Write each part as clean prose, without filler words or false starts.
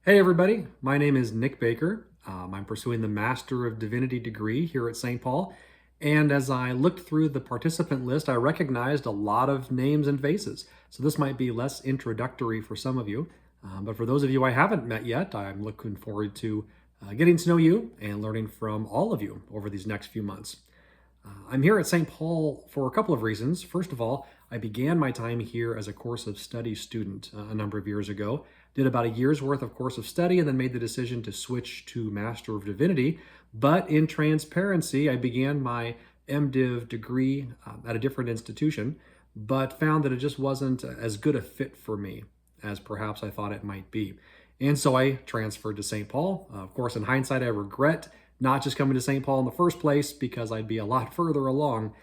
Hey everybody, my name is Nick Baker. I'm pursuing the Master of Divinity degree here at St. Paul. And as I looked through the participant list, I recognized a lot of names and faces. So this might be less introductory for some of you. But for those of you I haven't met yet, I'm looking forward to getting to know you and learning from all of you over these next few months. I'm here at St. Paul for a couple of reasons. First of all, I began my time here as a course of study student a number of years ago, did about a year's worth of course of study, and then made the decision to switch to Master of Divinity. But in transparency, I began my MDiv degree at a different institution, but found that it just wasn't as good a fit for me as perhaps I thought it might be. And so I transferred to St. Paul. Of course, in hindsight, I regret not just coming to St. Paul in the first place because I'd be a lot further along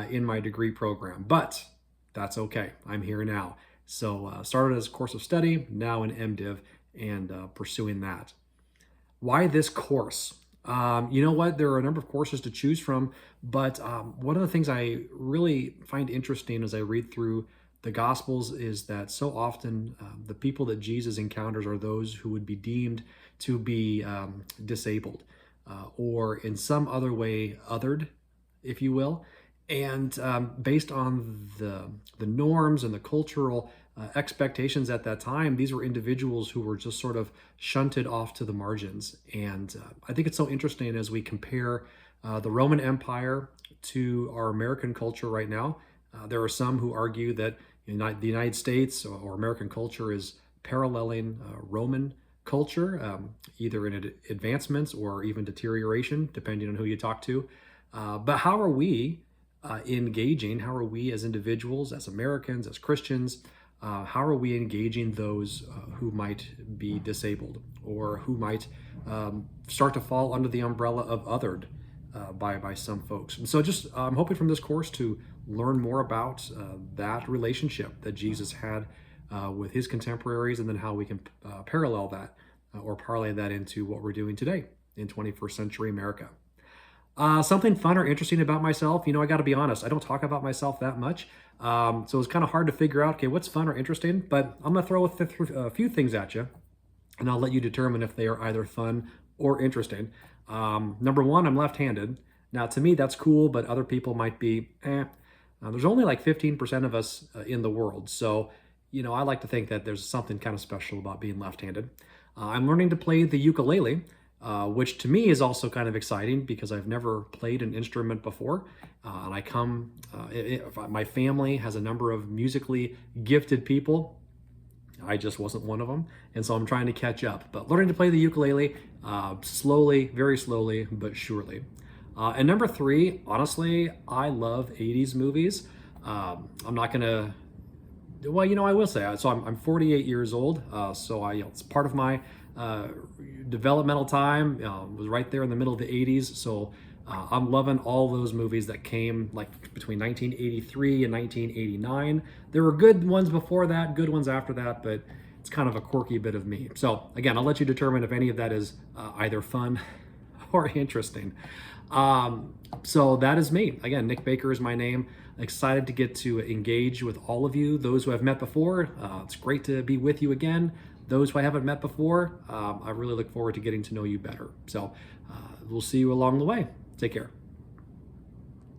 in my degree program. But that's okay. I'm here now. So started as a course of study, now in MDiv, and pursuing that. Why this course? You know what? There are a number of courses to choose from, but one of the things I really find interesting as I read through the Gospels is that so often the people that Jesus encounters are those who would be deemed to be disabled or in some other way othered, if you will. And based on the norms and the cultural expectations at that time, these were individuals who were just sort of shunted off to the margins. And I think it's so interesting as we compare the Roman Empire to our American culture right now. There are some who argue that the United States or American culture is paralleling Roman culture, either in advancements or even deterioration, depending on who you talk to. But how are we engaging? How are we as individuals, as Americans, as Christians, how are we engaging those who might be disabled or who might start to fall under the umbrella of othered by some folks? And so just I'm hoping from this course to learn more about that relationship that Jesus had with his contemporaries, and then how we can parallel that or parlay that into what we're doing today in 21st century America. Something fun or interesting about myself, I got to be honest, I don't talk about myself that much. So it's kind of hard to figure out, okay, what's fun or interesting, but I'm going to throw a few things at you, and I'll let you determine if they are either fun or interesting. Number one, I'm left-handed. Now, to me, that's cool, but other people might be, there's only like 15% of us in the world. So, I like to think that there's something kind of special about being left-handed. I'm learning to play the ukulele, which to me is also kind of exciting because I've never played an instrument before. And I come, my family has a number of musically gifted people. I just wasn't one of them. And so I'm trying to catch up. But learning to play the ukulele, slowly, very slowly, but surely. And number three, honestly, I love 80s movies. I'm not going to, well, I will say, so I'm 48 years old. So it's part of my developmental time, was right there in the middle of the 80s. So I'm loving all those movies that came like between 1983 and 1989. There were good ones before that, good ones after that, but it's kind of a quirky bit of me. So again, I'll let you determine if any of that is either fun or interesting. So that is me. Again, Nick Baker is my name. Excited to get to engage with all of you, those who I've met before. It's great to be with you again. Those who I haven't met before, I really look forward to getting to know you better. So we'll see you along the way. Take care.